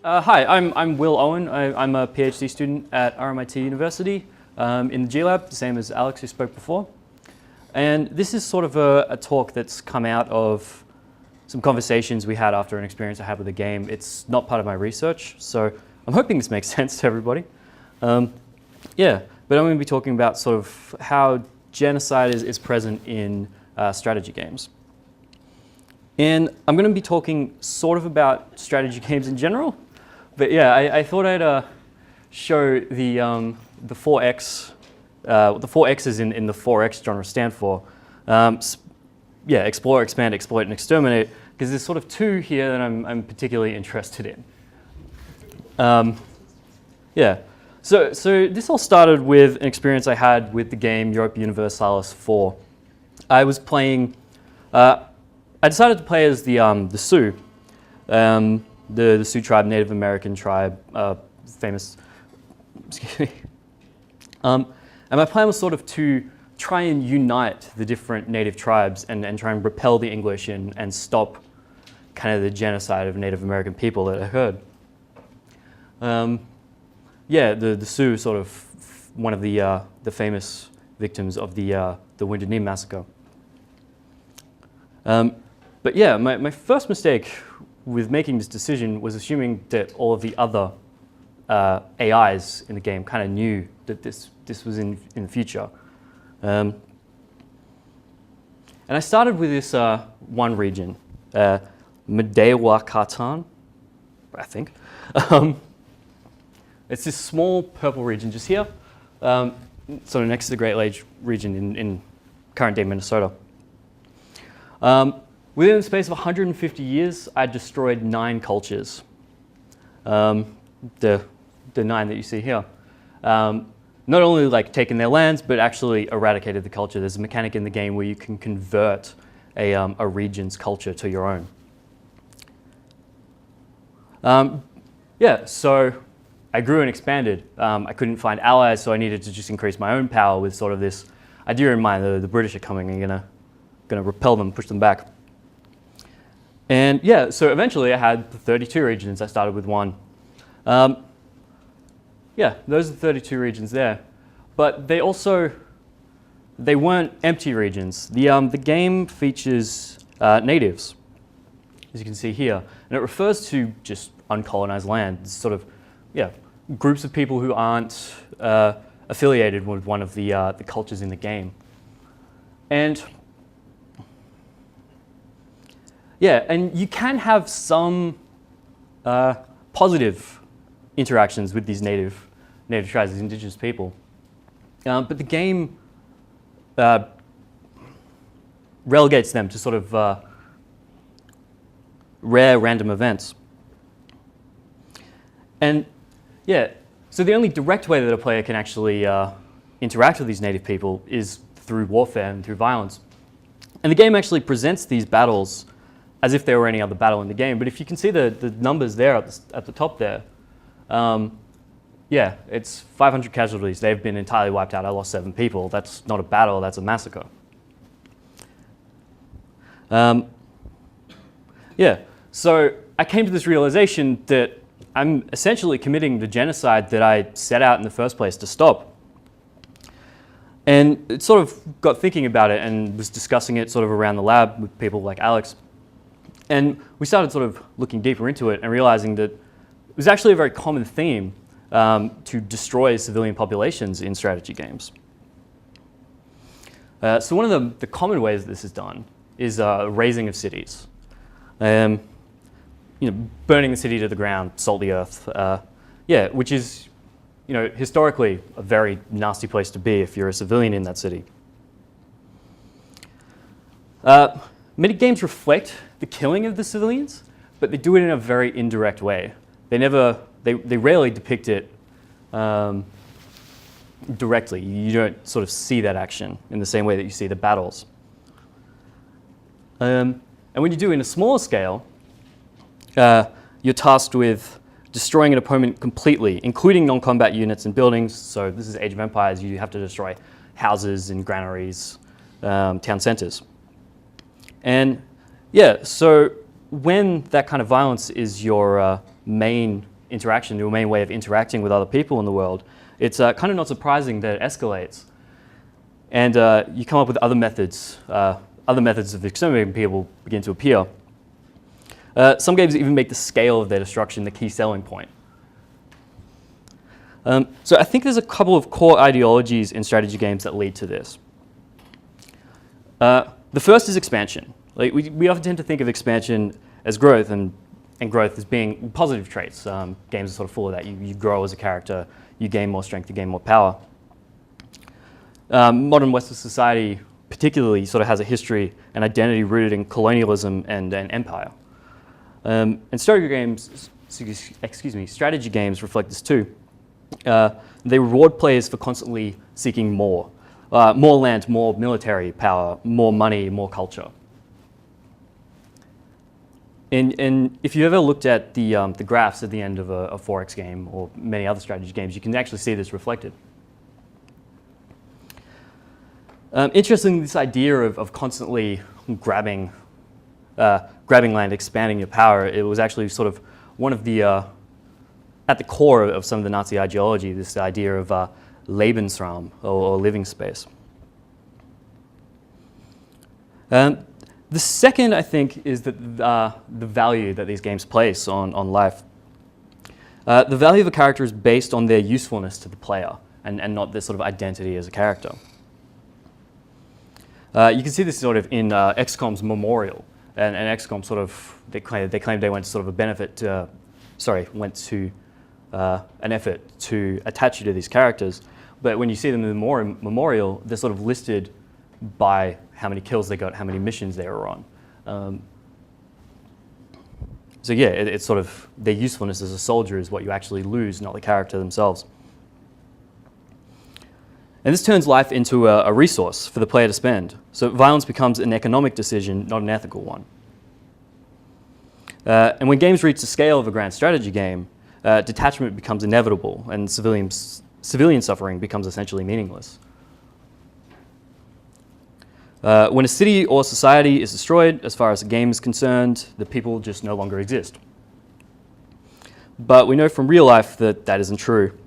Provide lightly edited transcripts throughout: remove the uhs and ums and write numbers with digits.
Hi, I'm Will Owen. I'm a PhD student at RMIT University in the G Lab, the same as Alex who spoke before. And this is sort of a talk that's come out of some conversations we had after an experience I had with a game. It's not part of my research, so I'm hoping this makes sense to everybody. Yeah, but I'm going to be talking about sort of how genocide is present in strategy games. And I'm going to be talking sort of about strategy games in general, but yeah, I thought I'd show the 4X, what the 4 X's in the 4X genre stand for. Yeah, explore, expand, exploit, and exterminate, because there's sort of two here that I'm particularly interested in. Yeah, so this all started with an experience I had with the game Europa Universalis 4. I was playing. I decided to play as the Sioux, the Sioux tribe, Native American tribe, famous. Excuse me. And my plan was sort of to try and unite the different native tribes and try and repel the English and stop kind of the genocide of Native American people that I heard. Yeah, the Sioux, sort of one of the famous victims of the Wounded Knee massacre. But yeah, my first mistake with making this decision was assuming that all of the other AIs in the game kind of knew that this was in the future. And I started with this one region, Medewa Katan, I think. It's this small purple region just here, sort of next to the Great Lakes region in current-day Minnesota. Within the space of 150 years, I destroyed 9 cultures. The 9 that you see here. Not only like taken their lands, but actually eradicated the culture. There's a mechanic in the game where you can convert a region's culture to your own. Yeah, so I grew and expanded. I couldn't find allies, so I needed to just increase my own power with sort of this idea in mind. The British are coming and gonna repel them, push them back. And yeah, so eventually I had 32 regions. I started with 1. Yeah, those are the 32 regions there. But they weren't empty regions. The game features natives, as you can see here. And it refers to just uncolonized land. It's sort of, yeah, groups of people who aren't affiliated with one of the cultures in the game. And yeah, and you can have some positive interactions with these native tribes, these indigenous people. But the game relegates them to sort of rare random events. And yeah, so the only direct way that a player can actually interact with these native people is through warfare and through violence. And the game actually presents these battles as if there were any other battle in the game. But if you can see the numbers there at the top there, yeah, it's 500 casualties. They've been entirely wiped out. I lost 7 people. That's not a battle, that's a massacre. Yeah, so I came to this realization that I'm essentially committing the genocide that I set out in the first place to stop. And it sort of got thinking about it and was discussing it sort of around the lab with people like Alex. And we started sort of looking deeper into it and realizing that it was actually a very common theme to destroy civilian populations in strategy games. So one of the common ways that this is done is razing of cities. You know, burning the city to the ground, salt the earth. Yeah, which is, you know, historically a very nasty place to be if you're a civilian in that city. Many games reflect the killing of the civilians, but they do it in a very indirect way. They rarely depict it directly. You don't sort of see that action in the same way that you see the battles. And when you do it in a smaller scale, you're tasked with destroying an opponent completely, including non-combat units and buildings. So this is Age of Empires. You have to destroy houses and granaries, town centers. And yeah, so when that kind of violence is your main interaction, your main way of interacting with other people in the world, it's kind of not surprising that it escalates. And you come up with other methods of exterminating people begin to appear. Some games even make the scale of their destruction the key selling point. So I think there's a couple of core ideologies in strategy games that lead to this. The first is expansion. Like we often tend to think of expansion as growth, and growth as being positive traits. Games are sort of full of that. You grow as a character, you gain more strength, you gain more power. Modern Western society particularly sort of has a history and identity rooted in colonialism and empire. And strategy games reflect this too. They reward players for constantly seeking more land, more military power, more money, more culture. And if you ever looked at the graphs at the end of a 4X game or many other strategy games, you can actually see this reflected. Interestingly, this idea of constantly grabbing land, expanding your power, it was actually sort of one of the, at the core of some of the Nazi ideology, this idea of Lebensraum, or living space. The second, I think, is that the value that these games place on life. The value of a character is based on their usefulness to the player and not their sort of identity as a character. You can see this sort of in XCOM's Memorial, and XCOM sort of, they claimed they went to sort of a benefit to, went to an effort to attach you to these characters. But when you see them in the Memorial, they're sort of listed by how many kills they got, how many missions they were on. So yeah, it's sort of their usefulness as a soldier is what you actually lose, not the character themselves. And this turns life into a resource for the player to spend. So violence becomes an economic decision, not an ethical one. And when games reach the scale of a grand strategy game, detachment becomes inevitable and civilian suffering becomes essentially meaningless. When a city or society is destroyed, as far as the game is concerned, the people just no longer exist. But we know from real life that that isn't true.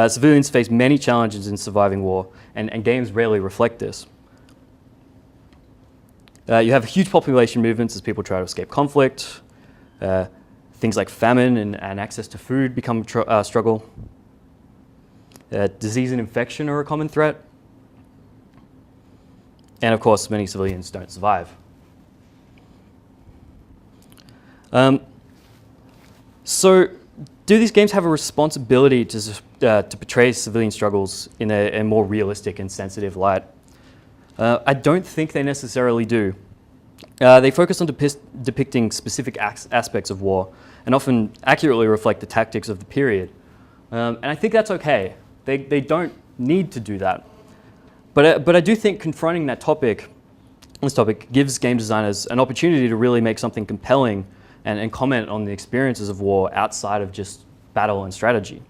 Civilians face many challenges in surviving war, and games rarely reflect this. You have huge population movements as people try to escape conflict. Things like famine and access to food become a struggle. Disease and infection are a common threat. And of course, many civilians don't survive. So, do these games have a responsibility to portray civilian struggles in a more realistic and sensitive light? I don't think they necessarily do. They focus on depicting specific aspects of war and often accurately reflect the tactics of the period. And I think that's okay. They don't need to do that. But I do think confronting this topic gives game designers an opportunity to really make something compelling and comment on the experiences of war outside of just battle and strategy.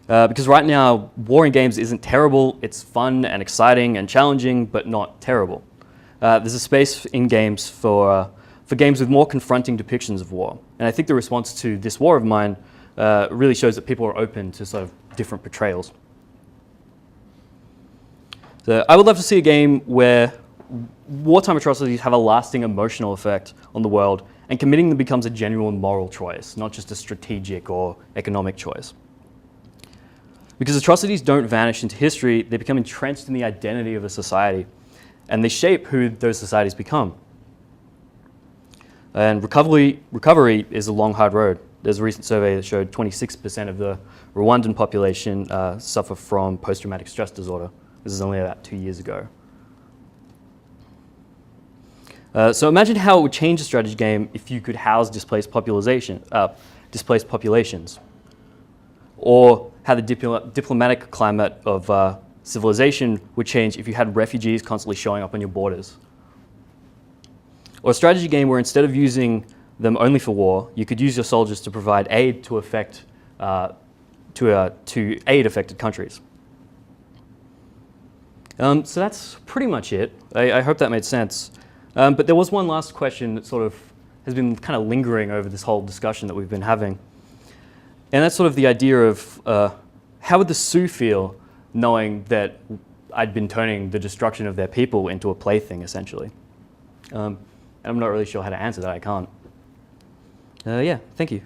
Because right now, war in games isn't terrible. It's fun and exciting and challenging, but not terrible. There's a space in games for games with more confronting depictions of war. And I think the response to this war of mine really shows that people are open to sort of different portrayals. So I would love to see a game where wartime atrocities have a lasting emotional effect on the world, and committing them becomes a genuine moral choice, not just a strategic or economic choice. Because atrocities don't vanish into history, they become entrenched in the identity of a society, and they shape who those societies become. And recovery is a long, hard road. There's a recent survey that showed 26% of the Rwandan population suffer from post-traumatic stress disorder. This is only about 2 years ago. So imagine how it would change a strategy game if you could house displaced populations, or how the diplomatic climate of civilization would change if you had refugees constantly showing up on your borders. Or a strategy game where instead of using them only for war, you could use your soldiers to provide aid to aid affected countries. So that's pretty much it. I hope that made sense. But there was one last question that sort of has been kind of lingering over this whole discussion that we've been having. And that's sort of the idea of how would the Sioux feel knowing that I'd been turning the destruction of their people into a plaything, essentially. And I'm not really sure how to answer that. I can't. Yeah, thank you.